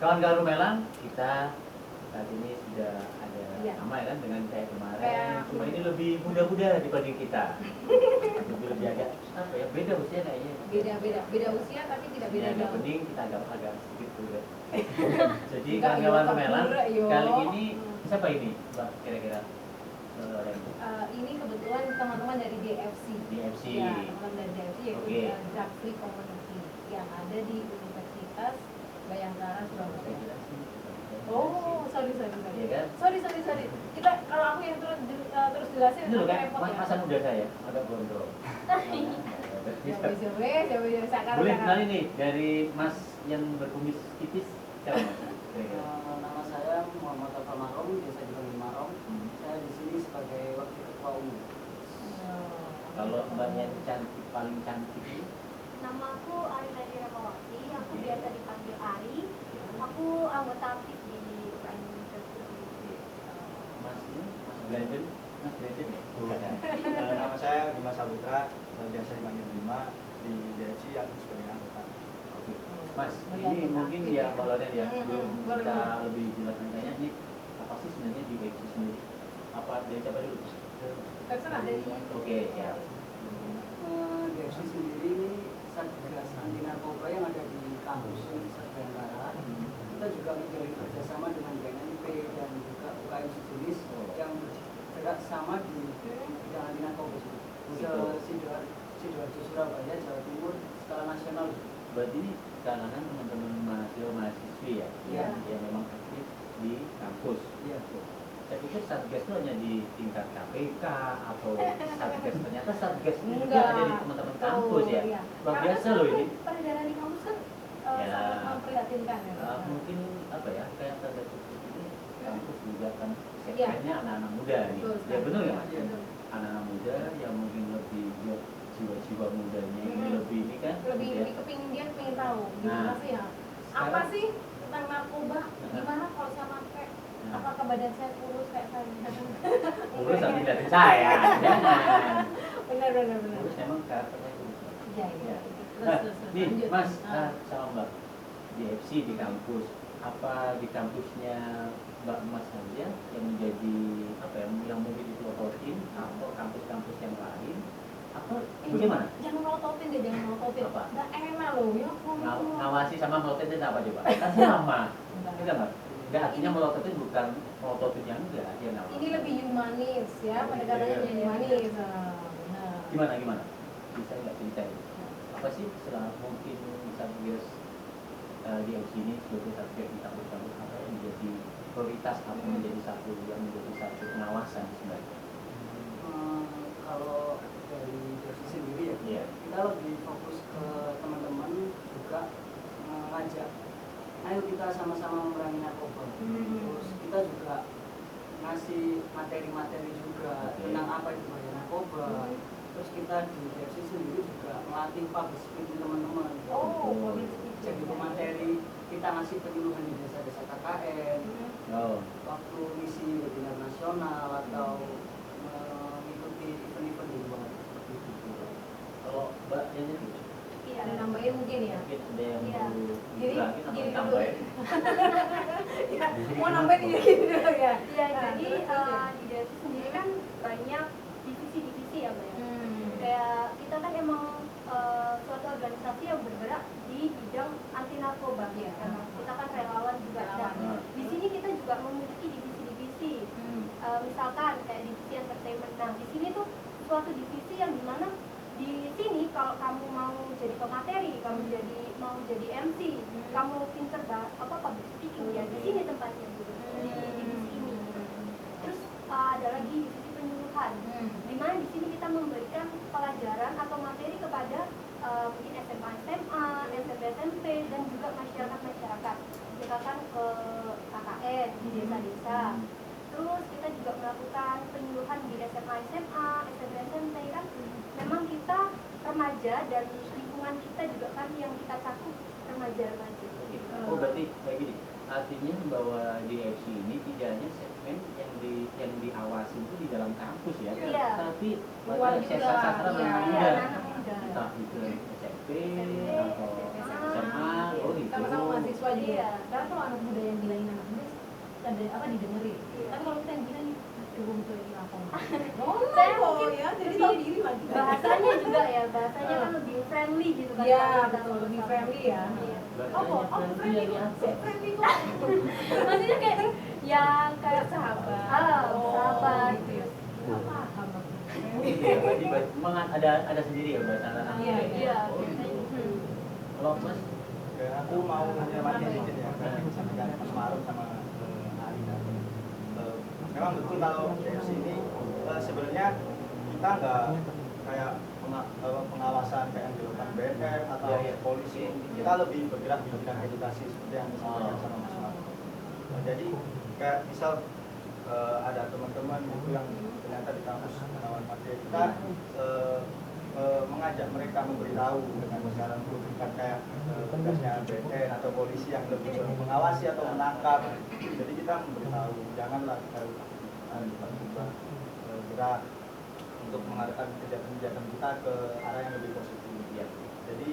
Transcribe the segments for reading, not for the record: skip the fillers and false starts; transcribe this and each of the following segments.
kawan-kawan Rumelang, kita saat ini sudah ada Iya. sama ya kan dengan kayak kemarin. Kayak- Cuma ini lebih muda-muda dibanding kita. lebih agak apa ya, beda usia kayaknya. Beda usia tapi tidak beda Agak jauh. bening, kita agak sedikit muda. Jadi Enggak, kawan-kawan yo, Rumelang, tak yo. kali ini siapa ini, Mbak, kira-kira? Ini kebetulan teman-teman dari DFC. DFC. Ya, teman-teman dari DFC yaitu Oke. Drug Free Community yang ada di Universitas Bayangkara Surabaya. Oh, sorry. Iya kan? Sorry. Kita kalau aku yang terus jelasin Ini loh nanti kan, repot ya. masa muda saya, agak gondrong. Siapa sekarang. Boleh kenalin nih, dari Mas yang berkumis tipis, siapa Mas? Kira-kira? Nama saya Muhammad Alfa Marom, biasa dipanggil Marom. Saya di sini sebagai wakil ketua umum. Kalau mbaknya cantik, paling cantik ini, Nama aku Arina Diramawati, aku biasa dipanggil Ari. Aku anggota aktif di UKM Universitas. Mas ini, Mas Brandon ya? Bukan. Nama saya Dimas Saputra, biasa dipanggil Bima di DFC yang sebagai anggota. Oke. Mas, ini mungkin ya kalau ada ya, sebelum kita lebih jelas tanya ini apa sih sebenarnya di DFC sendiri? Apa dari siapa dulu? Terserah dari Oke, siap. DFC sendiri ini Satgas Anti Narkoba yang ada di kampus Universitas Bayangkara. Kita juga menjalin kerjasama dengan BNNP dan juga UKM sejenis yang bergerak sama di bidang anti narkoba. Sidoarjo, Surabaya, Jawa Timur, skala nasional. Berarti ini kalangan teman-teman mahasiswi ya, Iya. yang memang aktif di kampus. Iya. Saya pikir Satgas itu hanya di tingkat KPK atau Satgas, ternyata Satgas ini juga Enggak. ada di teman-teman kampus ya. Iya. Luar Karena biasa kan loh ini. peredaran di kampus kan Ya. sangat memprihatinkan ya. Mungkin apa ya, kayak tanda kutip ini kampus juga kan Iya. segmennya anak-anak muda nih. Betul Ya sekali. benar ya Mas? Iya. Anak-anak muda yang mungkin lebih ya, jiwa-jiwa mudanya ini lebih ini kan. lebih ya. kepingin dia pengen tahu gimana Nah, sih ya apa sekarang- sih tentang narkoba, gimana kalau saya pakai, Nah. apakah badan saya kurus kayak saya. Kurus tapi lihatin saya, jangan. benar Kurus memang karakternya kurus. iya Ya. terus Nah, terus nih lanjut. Mas, Ah. sama Mbak di FC di kampus, apa di kampusnya Mbak Mas saja yang menjadi apa ya, yang mungkin dipelototin atau kampus-kampus yang lain atau bagaimana? Jangan melototin deh, jangan melototin. Apa? Nggak enak loh ya. Ngawasi sama melototin itu apa coba? Kan sama. Enggak. Enggak Mbak? Enggak, artinya melototin bukan melototin yang enggak, dia ngawasi. Ini lebih humanis ya, pendekatannya lebih humanis. Benar. Gimana? Bisa nggak ceritain? Apa sih setelah mungkin Satgas di FC ini sebagai Satgas di kampus-kampus apa yang menjadi prioritas atau menjadi satu pengawasan sebenarnya? Kalau dari DFC sendiri ya, Iya. kita lebih fokus ke teman-teman juga mengajak, ayo kita sama-sama memerangi narkoba. Terus kita juga ngasih materi-materi juga Oke. tentang apa itu bahaya narkoba. Terus kita di DFC sendiri juga melatih public speaking teman-teman. Oh, Jadi materi kita ngasih penyuluhan di desa-desa KKN, Oh, waktu misi webinar nasional atau mengikuti event-event di luar. Seperti itu. kalau Mbak ini Iya, ada nambahin mungkin ya. mungkin ada yang Iya. perlu Gini, dibilangin atau gini dulu. ditambahin? Ya, mau nambahin gini dulu ya. Ya, Nah, jadi terus, di DFC sendiri kan banyak divisi-divisi ya, Mbak. Hmm. Kayak kita kan emang suatu organisasi yang bergerak di bidang anti narkoba. Iya. Karena kita kan relawan juga. Relawan. Dan di sini kita juga memiliki divisi-divisi. Misalkan kayak divisi entertainment. Nah, di sini tuh suatu divisi yang dimana di sini kalau kamu mau jadi pemateri, kamu mau jadi MC, kamu pinter public speaking ya, di sini tempatnya gitu. Di divisi ini. Terus ada lagi divisi penyuluhan. Di mana di sini kita memberikan pelajaran atau materi kepada mungkin SMA, SMP, dan juga masyarakat. Misalkan ke KKN di desa-desa. Terus kita juga melakukan penyuluhan di SMA, SMP kan. Memang kita remaja dan lingkungan kita juga kan yang kita cakup remaja-remaja. Oh, berarti kayak gini. Artinya bahwa di FC ini tidak hanya segmen yang diawasi itu di dalam kampus ya, Iya. tapi Luar bahkan juga. sastra Iya, anak iya, muda, anak muda. entah itu SMP atau SMA, SMA, oh gitu. Sama-sama mahasiswa juga. Iya. Karena kalau anak muda yang bilangin anak muda ada apa didengerin. Iya. Tapi kalau kita yang bilang nih, aduh itu ini apa? Saya kok mungkin ya, jadi lebih tahu diri lagi. bahasanya juga ya, bahasanya kan lebih friendly gitu kan. Iya, kalau kita betul, lebih sama-sama. friendly ya. Iya. Friendly kok, friendly kok. Maksudnya kayak yang kayak Sahabat. sahabat gitu ya. Nggak paham aku. Iya, berarti memang ada sendiri ya bahasa anak Iya, muda. Iya. Oh. Kalau Mas, Aku mau mencermati sedikit ya, tadi disampaikan Mas Maruf sama Ali tadi. Memang betul kalau DFC ini sebenarnya kita nggak kayak pengawasan kayak yang dilakukan BNN atau Iya, iya. polisi. Kita lebih bergerak di bidang edukasi seperti yang disampaikan sama Mas Maruf. Jadi kayak misal ada teman-teman gitu yang ternyata di kampus menawan materi, kita mengajak mereka memberitahu dengan cara bukan kayak tugasnya BNN atau polisi yang lebih mengawasi atau menangkap. Jadi kita memberitahu, janganlah tiba-tiba gerak untuk mengarahkan kegiatan-kegiatan kita ke arah yang lebih positif. ya. Jadi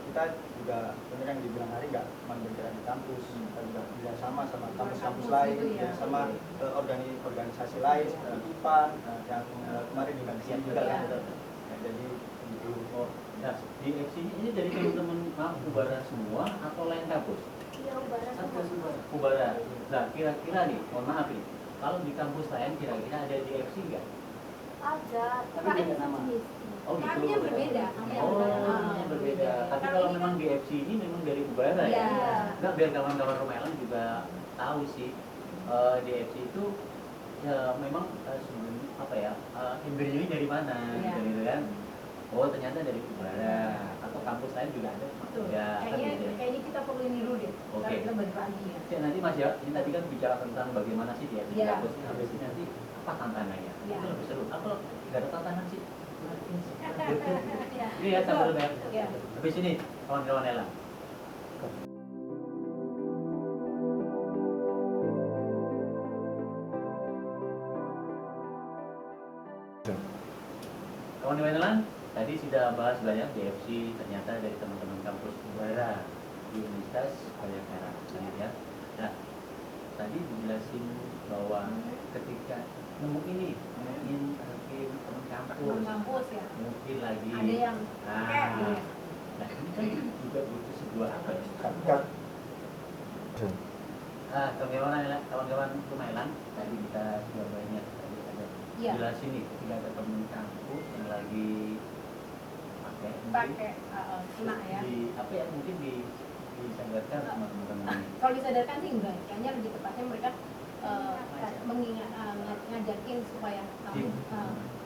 kita juga benar yang dibilang Hari nggak cuma bergerak di kampus, kita juga bekerjasama sama kampus-kampus lain, gitu ya. sama organisasi lain seperti IPAN yang kemarin juga di sini juga. Iya. Nah, jadi itu. Oh, nah di FC ini dari teman-teman Ubara semua atau lain kampus? Iya, Ubara Satgas semua. Ubara. Ubara. Nah kira-kira nih, mohon maaf nih, kalau di kampus lain kira-kira ada di FC nggak? Ada, Tapi UKM beda nama. sejenis. Oh gitu. Namanya berbeda. Namanya Oh, berbeda. namanya berbeda. Tapi Tapi kalau ini memang kan- di FC ini memang dari Ubara Iya. ya. Enggak, biar kawan-kawan Romelan juga tahu sih. Di FC itu ya memang sebenarnya apa ya? Embernya dari mana Iya. gitu kan? Oh ternyata dari Ubara atau kampus lain juga ada. Betul. Ya, kan gitu ya. Kayaknya kita perlu ini dulu deh. Oke. Ntar kita balik lagi ya. Ya, nanti Mas ya, ini tadi kan bicara tentang bagaimana sih dia di Iya. kampus ini, habis ini nanti apa tantangannya? Iya. Itu lebih seru. Atau nggak ada tantangan sih? Iya. Ini ya sambil ya. Iya. Habis ini kawan-kawan Ella. Kawan-kawan Ella, tadi sudah bahas banyak DFC, ternyata dari teman-teman kampus Ubara di Universitas Bayangkara, ya. Nah, tadi dijelasin bahwa ketika nemuin teman kampus, Teman kampus ya. mungkin lagi Ada yang kayak gitu ya. nah ini kan juga butuh sebuah apa ya? Kawan-kawan Rumailan tadi kita sudah banyak tadi ada Iya. jelasin nih ketika ada teman kampus yang lagi pakai Pakai kena ya. di apa ya mungkin disadarkan sama teman-teman ini. Kalau disadarkan sih enggak, kayaknya lebih tepatnya mereka ngajakin supaya kamu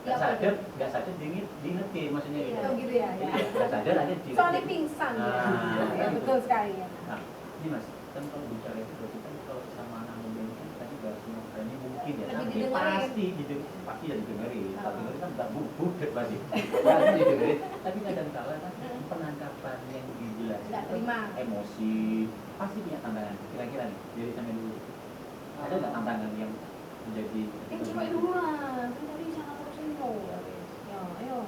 Nggak sadar, nggak sadar diingetin maksudnya gitu. Oh gitu ya. Jadi nggak sadar aja diingetin. Soalnya pingsan ya. Nah, Ya, betul sekali ya. Nah, ini Mas, kan kalau bicara itu berarti kan kalau sama anak muda ini kan tadi bahas semua ini mungkin ya, Lebih tapi didengerin. pasti ya didengerin. Oh. Tapi dengerin kan nggak budet pasti. Pasti didengerin. Tapi kadang kala kan penangkapan yang dijelaskan Nggak terima. emosi pasti punya tantangan. Kira-kira nih dari sampai dulu ada nggak tantangan yang menjadi Coba duluan, kan tadi sangat terus info. Ya, ayo.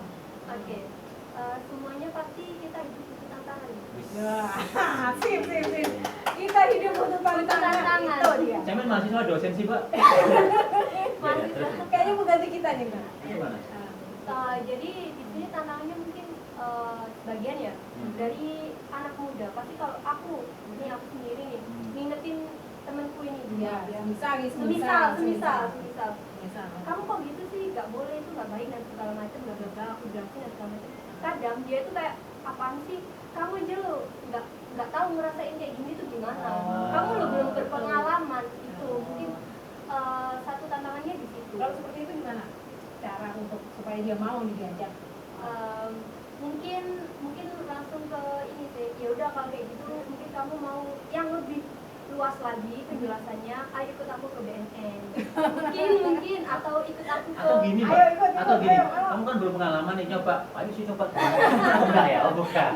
Oke. Semuanya pasti kita hidup butuh tantangan. Ya, sip. Kita hidup untuk tantangan. Tantangan. Itu dia. Saya main mahasiswa dosen sih, Pak. Masih Ya, terus Kayaknya bukan di kita nih, Mbak. gimana? jadi di sini tantangannya mungkin sebagian ya dari anak muda. Pasti kalau aku sendiri nih ngingetin temenku ini, Ya, misal. semisal Misal. kamu kok gitu sih, nggak boleh, itu nggak baik dan segala macam, bla bla bla, aku jelasin dan segala macam. Kadang dia itu kayak apaan sih, kamu aja lo nggak tahu ngerasain kayak gini tuh gimana, Oh. kamu lo belum berpengalaman. Itu mungkin satu tantangannya di situ. Kalau seperti itu gimana? Cara untuk supaya dia mau diajak. Mungkin langsung ke ini sih, ya udah kalau kayak gitu mungkin kamu mau yang lebih luas lagi penjelasannya, ayo ikut aku ke BNN mungkin atau ikut aku ke Atau gini, Ayo, Pak. ikut, Atau gini, ayo. kamu kan belum pengalaman nih, coba. Ayo sih coba. Oh, enggak ya? Oh, bukan.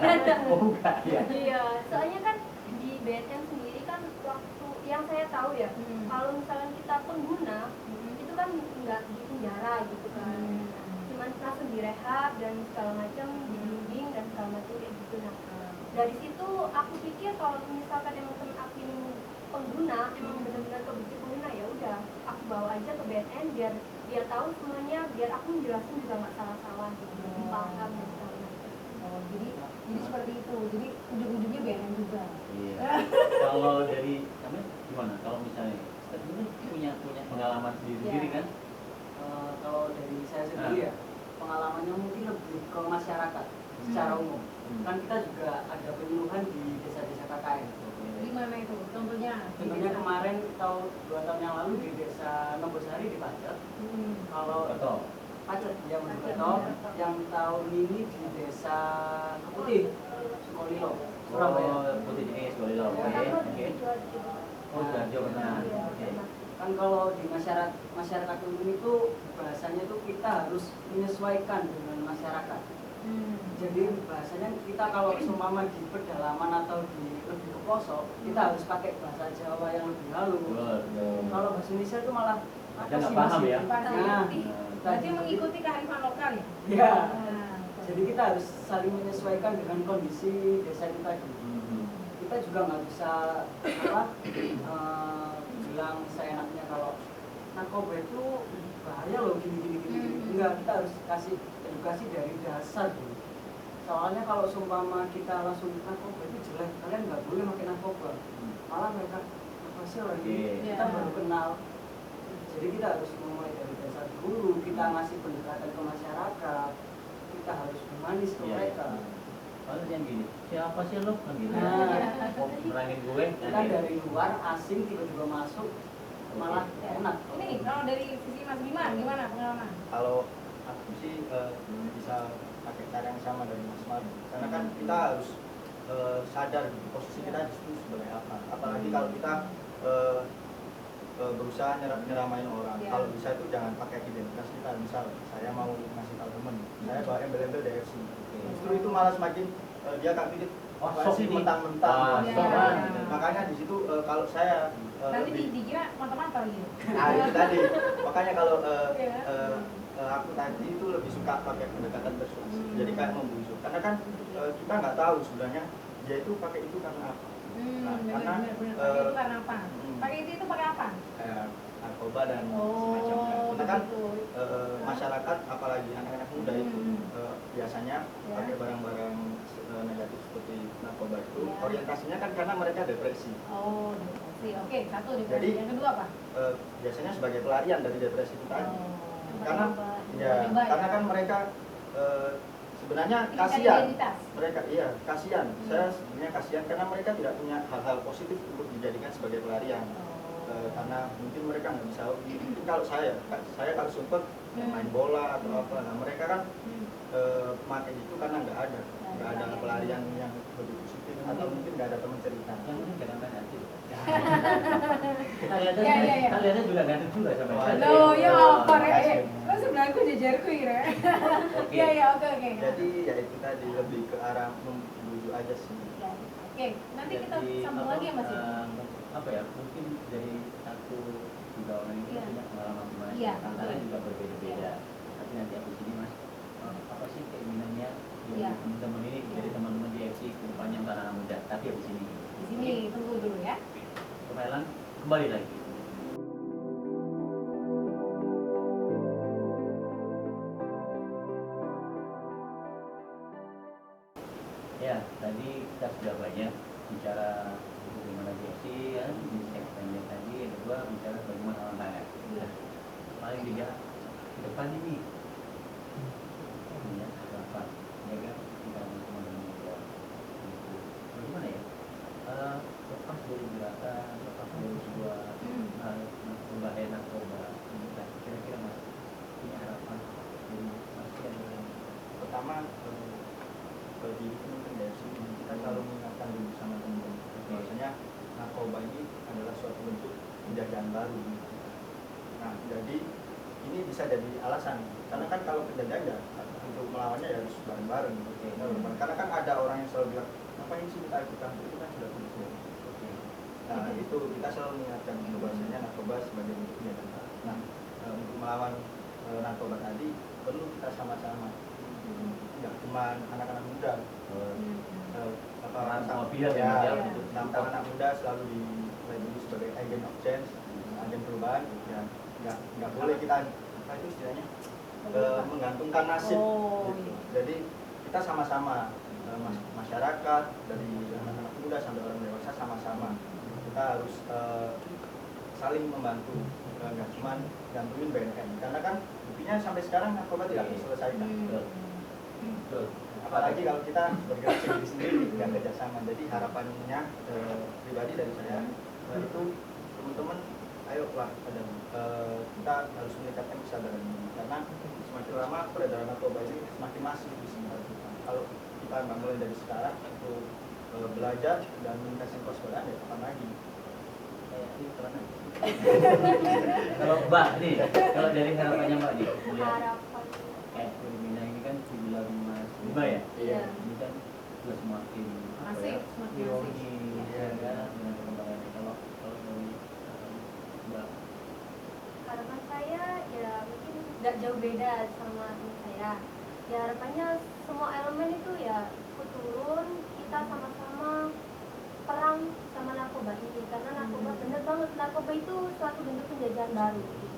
Oh, bukan ya. iya, soalnya kan di BNN sendiri kan waktu yang saya tahu ya, kalau misalnya kita pengguna itu kan nggak di penjara gitu kan, cuman langsung direhab dan segala macam, dibimbing dan segala macam kayak gitu. Nah, dari situ aku pikir kalau misalkan emang temen aku ini pengguna, emang benar-benar kebetulan pengguna, ya udah aku bawa aja ke BNN biar dia tahu semuanya, biar aku menjelaskan juga nggak salah-salah gitu, lebih paham dan segala macam. Oh, jadi seperti itu. Jadi ujung-ujungnya BNN juga. Iya. Kalau dari kamu gimana? Kalau misalnya tadi kan punya pengalaman sendiri Iya. kan? Kalau dari saya sendiri ya, pengalamannya mungkin lebih ke masyarakat secara umum. Kan kita juga ada penyuluhan di desa-desa KKN. Di mana itu? Contohnya? Di Contohnya desa. kemarin 2 tahun yang lalu di desa Nombosari di Pacet. Kalau Betul. Pacet yang Betul, yang tahun ini di desa Keputih, Sukolilo, Surabaya. Oh, putih ini Sukolilo. Oke. Sama Oke. di Sidoarjo. Oh, Sidoarjo pernah. Iya, Oke. pernah. Kan kalau di masyarakat umum itu bahasanya itu kita harus menyesuaikan dengan masyarakat. Jadi bahasanya kita kalau seumpama di pedalaman atau di lebih ke pelosok, kita harus pakai bahasa Jawa yang lebih halus. Betul. Kalau bahasa Indonesia itu malah Ada nggak paham ya? Nah, Berarti mengikuti kearifan lokal ya? ya. Nah, Jadi kita harus saling menyesuaikan dengan kondisi desa kita tadi. Kita juga nggak bisa bilang seenaknya kalau narkoba itu bahaya loh gini. Enggak, kita harus kasih edukasi dari dasar dulu. Soalnya kalau seumpama kita langsung narkoba itu jelek, kalian nggak boleh makin narkoba. Malah mereka apa sih orang ini? Kita baru kenal. Jadi kita harus memulai dari dasar dulu. Kita ngasih pendekatan ke masyarakat. Kita harus humanis ke Iya. mereka. Kalau yang gini, siapa sih lo? Kan gitu. Nah. Mau merangin gue? Kita dari luar asing tiba-tiba masuk malah enak. ini kalau dari sisi Mas Bima gimana pengalaman? Kalau aku sih bisa pakai cara yang sama dari Mas Mar, karena kan kita harus sadar posisi kita di situ sebagai apa. Apalagi kalau kita berusaha nyeramain orang. Ya. Kalau bisa itu jangan pakai identitas kita. Misal saya mau ngasih tahu temen, saya bawa embel-embel DFC. Justru itu malah semakin dia tak pikir Oh, apa sok sih ini. mentang-mentang. Ya. Sokan. Makanya di situ kalau saya Nanti lebih- dikira mata-mata gitu. Nah itu tadi, makanya kalau Iya. aku tadi itu lebih suka pakai pendekatan persuasi, jadi kayak membujuk, karena kan kita nggak tahu sebenarnya dia itu pakai itu karena apa. Nah, karena Benar. Pakai itu karena apa? hmm. Pakai itu pakai apa? Kayak narkoba dan semacamnya. Karena kan masyarakat, apalagi anak-anak muda itu biasanya Ya. pakai barang-barang negatif seperti narkoba itu, Ya. orientasinya kan karena mereka depresi. Oh, depresi. Oke, satu depresi. Jadi, Yang kedua apa? Biasanya sebagai pelarian dari depresi itu tadi. Oh, Karena ya, Coba karena ya. kan mereka sebenarnya Ini kasihan. identitas. Mereka iya kasihan. Saya sebenarnya kasihan karena mereka tidak punya hal-hal positif untuk dijadikan sebagai pelarian. Karena mungkin mereka nggak bisa hobi. Mungkin kalau saya kalau sempat main bola atau apa, nah mereka kan pakai itu karena nggak ada pelarian yang lebih positif atau mungkin nggak ada teman cerita. Yang mungkin kadang-kadang sih. Ya. Kaliannya juga ganteng juga sama saya. Loh, ya apa Terima kasih. rek? Lo sebelahku jajarku kira. Oke. Ya, oke. Jadi ya itu tadi lebih ke arah membujuk aja sih. Oke, nanti kita Jadi, sambung apa, lagi ya Mas ya. apa ya, mungkin dari satu juga orang itu Iya. punya pengalaman gimana, Iya, antara betul. juga berbeda-beda. Tapi nanti aku sini Mas, apa sih keinginannya dari Iya. teman-teman ini, Iya. dari teman-teman di FC ke depannya untuk anak muda, tapi ya di sini. Di sini tunggu dulu ya. Kemarin kembali lagi. Ya, tadi kita sudah banyak bicara bagaimana DFC ya, di segmen tadi, yang kedua bicara bagaimana orang kaya. Iya. Paling tidak ke depan ini, ya, apa, ya kan, kita teman-teman muda. Bagaimana ya? Lepas dari gerakan, lepas dari sebuah bahaya narkoba, kira-kira Mas punya harapan dari Mas yang Pertama bagi teman-teman dari sini kita selalu mengingatkan dulu sama teman-teman bahwasanya narkoba ini adalah suatu bentuk penjajahan baru. Nah, jadi ini bisa jadi alasan karena kan kalau penjajah untuk melawannya ya harus bareng-bareng. Karena kan ada orang yang selalu bilang ngapain sih kita ikut campur, itu kan sudah begitu. Nah, itu kita selalu mengingatkan bahwasanya narkoba sebagai bentuk penjajahan baru. Nah, untuk melawan narkoba tadi perlu kita sama-sama, nggak cuma anak-anak muda, peran sang- semua pihak ya, yang ya. untuk tentang anak muda selalu dilabeli sebagai agent of change, agen perubahan. Ya nggak boleh kita apa itu istilahnya menggantungkan nasib. Oh, Gitu. iya. Jadi kita sama-sama masyarakat dari anak-anak muda sampai orang dewasa sama-sama kita harus saling membantu, nggak cuma gantungin BNN karena kan buktinya sampai sekarang narkoba tidak diselesaikan. Betul. Betul. Apalagi kalau kita bergerak sendiri-sendiri nggak kerjasama. Jadi harapannya pribadi dari saya itu teman-teman ayolah kita harus meningkatkan kesadaran ini karena semakin lama peredaran narkoba ini semakin masif di sekitar kita. Kalau kita nggak mulai dari sekarang untuk belajar dan meningkatkan kewaspadaan ya kapan lagi. Kalau Mbak nih, kalau dari harapannya Mbak nih, melihat Harapan fenomena ini kan dibilang Mas Bima ya, Iya. ini kan sudah semakin apa Asik, ya, semakin ironi asik. ya kan dengan perkembangannya. Kalau dari Mbak, harapan saya ya mungkin nggak jauh beda sama teman saya. Ya harapannya semua elemen itu ya ikut turun, kita sama-sama perang sama narkoba ini karena narkoba bener banget, narkoba itu suatu bentuk penjajahan baru gitu.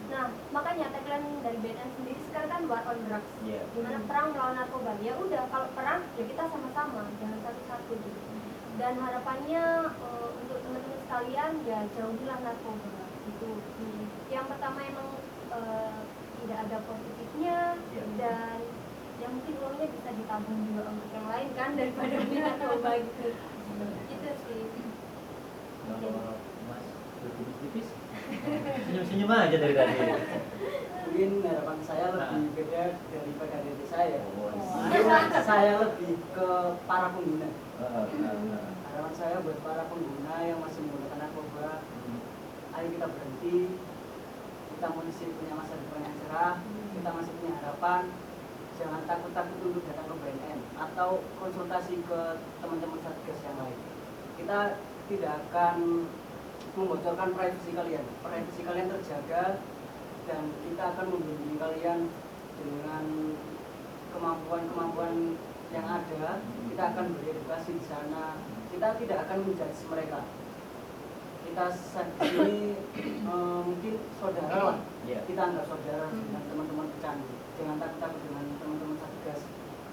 Nah makanya tagline dari BNN sendiri sekarang kan war on drugs, Iya. gimana perang melawan narkoba. Ya udah kalau perang ya kita sama-sama, jangan satu-satu gitu. Dan harapannya untuk teman-teman sekalian ya jauhilah narkoba itu. Yang pertama emang tidak ada positifnya Iya. dan ya mungkin uangnya bisa ditabung juga untuk yang lain kan daripada beli narkoba gitu. Itu sih. kalau Mas bertipis-tipis, senyum-senyum aja dari tadi. Mungkin harapan saya lebih beda daripada dari saya. Oh, Mungkin saya lebih ke para pengguna. ah. Harapan saya buat para pengguna yang masih menggunakan narkoba, ayo kita berhenti. Kita masih punya masa depan yang cerah, kita masih punya harapan. Jangan takut-takut untuk datang ke BNN atau konsultasi ke teman-teman satgas yang lain. Kita tidak akan membocorkan privasi kalian. Privasi kalian terjaga dan kita akan membimbing kalian dengan kemampuan-kemampuan yang ada. Kita akan beredukasi di sana. Kita tidak akan menjudge mereka. Kita saat ini mungkin saudara lah. Iya. Kita anggap saudara dengan teman-teman pecandu. Jangan takut-takut dengan teman-teman satgas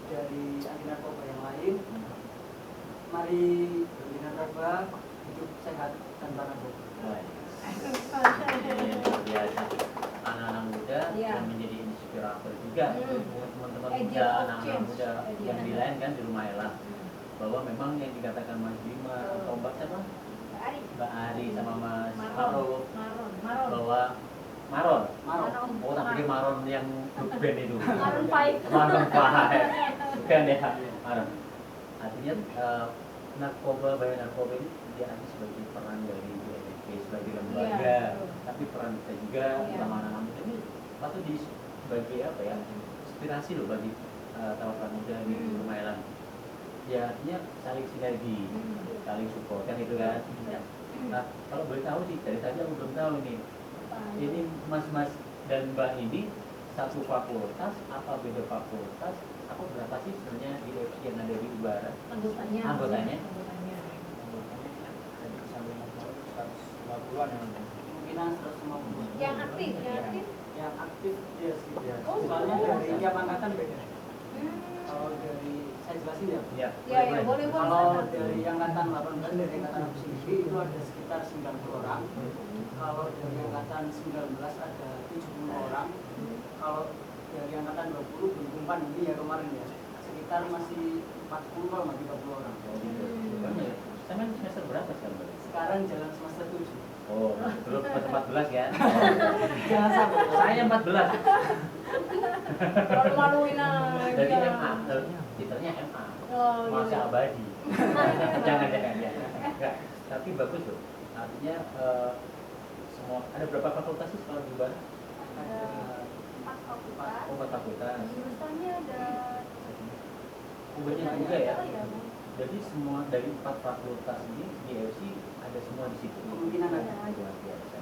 dari anti narkoba yang lain. Mari berhenti narkoba, hidup sehat tanpa narkoba. Ini luar biasa. Anak-anak muda Iya. yang menjadi inspirator juga buat teman-teman Agent muda, of anak-anak change. muda yang di lain kan di rumah Ella bahwa memang yang dikatakan Mas Bima atau Mbak siapa? Ari. Mbak Ari sama Mas Maron. Maruf Maron. bahwa Maron. Maron. Oh, tak pikir Maron yang grup band itu. Maroon 5. Maron 5. Bukan ya, Maron. Artinya narkoba, bahaya narkoba ini dia arti sebagai peran dari BNP sebagai lembaga, Iya, betul. tapi peran kita juga Iya. sama anak-anak muda ini patut jadi sebagai apa ya, inspirasi loh bagi teman-teman muda di rumah Elang. Ya artinya saling sinergi, saling support kan itu kan. Ya. Nah kalau boleh tahu sih dari tadi aku belum tahu nih. Ini mas-mas dan mbak ini satu fakultas apa beda fakultas? Apa berapa sih sebenarnya di FC yang ada di Ubara? Anggotanya. Anggotanya? Anggotanya. Jadi sampai 150-an yang Kemungkinan 150. Yang aktif, yang aktif. Yang aktif dia sekitar. Oh, Soalnya oh. dari tiap angkatan beda. Kalau dari saya jelasin ya. Ya, Ya, boleh. Kalau dari angkatan 18 dari angkatan aku sendiri itu ada sekitar 90 orang. Kalau dari angkatan 19 ada 70 orang. Kalau dari angkatan 20 belum kumpan ini ya kemarin ya. Sekitar masih 40 kalau nggak 30 orang. Banyak. Sama semester berapa sekarang? Mbak? Sekarang jalan semester 7. Oh, belum semester 14 ya? Jangan sampai. Saya 14. Malu-maluin aja. Jadi MA, titelnya MA. Oh, Masa iya. abadi. Jangan ya. Enggak, tapi bagus loh. Artinya semua ada berapa fakultas sih sekolah di Ubara? Ada 4 fakultas. Oh, 4 fakultas. Jurusannya ada Banyak juga ya. Oh, iya. Jadi semua dari 4 fakultas ini di FC ada semua di situ. Kemungkinan ada. Luar biasa.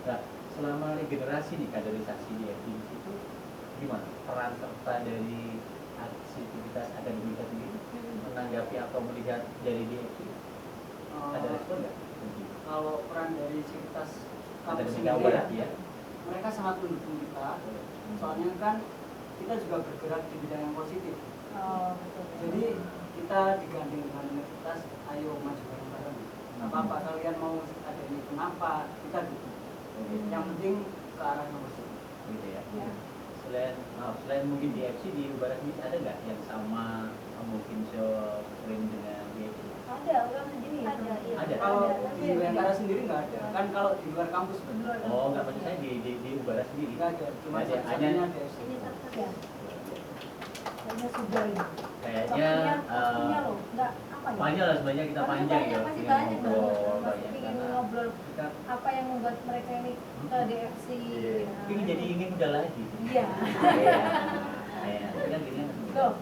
Nah, selama regenerasi nih kaderisasi di FC di situ gimana peran serta dari aktivitas akademika sendiri? menanggapi atau melihat dari DFC? Ada respon nggak? Kalau peran dari Civitas Ada kampus di sendiri Jawa ya? mereka sangat mendukung kita. Soalnya kan kita juga bergerak di bidang yang positif. Oh, betul. Jadi kita digandeng dengan universitas, ayo maju bareng-bareng. Nggak apa-apa kalian mau ada ini kenapa kita dukung. Yang penting ke arah yang positif. Gitu ya. Ya. Selain mungkin DFC di Ubara sendiri ada nggak yang sama mungkin frame dengan DFC? Ada, enggak sendiri ya? Ada, iya. Ada. Kalau Ada. di Bayangkara sendiri nggak ada. Kan kalau di luar kampus benar. Oh, nggak maksud saya di Ubara sendiri. Nggak ada. Cuma Nggak ada, satunya hanya DFC. Ini satu Ya. Kayaknya sudah ini. kayaknya Waktunya loh, enggak apa ya? panjang lah sebenarnya kita Masih panjang banyak, ya. masih Ingin banyak ngobrol banget. Masih banyak ingin karena ngobrol kita apa yang membuat mereka ini ke DFC. iya, ya. ini jadi ingin udah lagi. Iya. Iya. Iya, kan gini. Loh,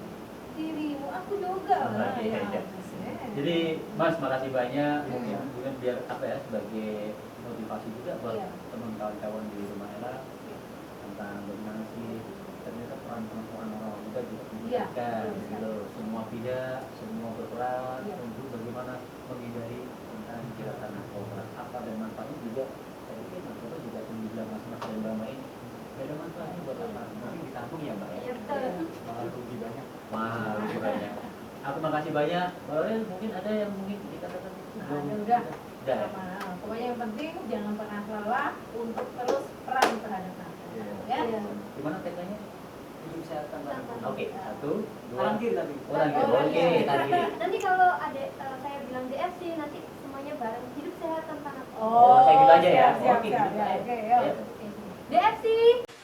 dirimu aku juga Oh, lah. iya, Ya, iya. Buset. Jadi Mas makasih banyak Hmm. ya, mungkin biar apa ya sebagai motivasi juga buat Iya. teman kawan-kawan di rumah era tentang bagaimana sih ternyata peran perempuan orang muda juga Iya, dibutuhkan betul sekali. gitu. Semua pihak, semua berperan Iya. untuk bagaimana menghindari tentang kejahatan narkoba apa dan manfaatnya juga. Saya pikir narkoba juga yang dibilang mas-mas dan mbak Main gak ada manfaatnya buat apa? Mungkin ditabung ya mbak ya. Iya, betul. Malah rugi banyak. Wah, lucu banyak. Aku makasih banyak. Mbak Aurel mungkin ada yang mungkin dikatakan Udah. Udah. Sama. Pokoknya yang penting jangan pernah lelah untuk terus perang terhadap narkoba. Ya. Iya. Gimana tekannya? Hidup sehat tanpa narkoba. Oke, satu, dua. Kanan kiri tapi. Oh, kanan kiri. Oh, Oke, iya. kanan kiri. Nanti kalau ada saya bilang DFC nanti semuanya bareng hidup sehat tanpa narkoba. Oh, saya gitu aja ya. Siap, Oke, siap, gitu ya, aja. oke, Ya. yuk. DFC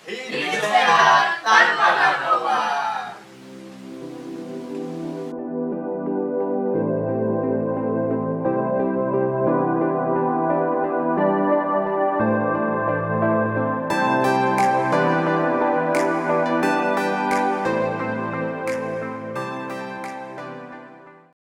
Hidup sehat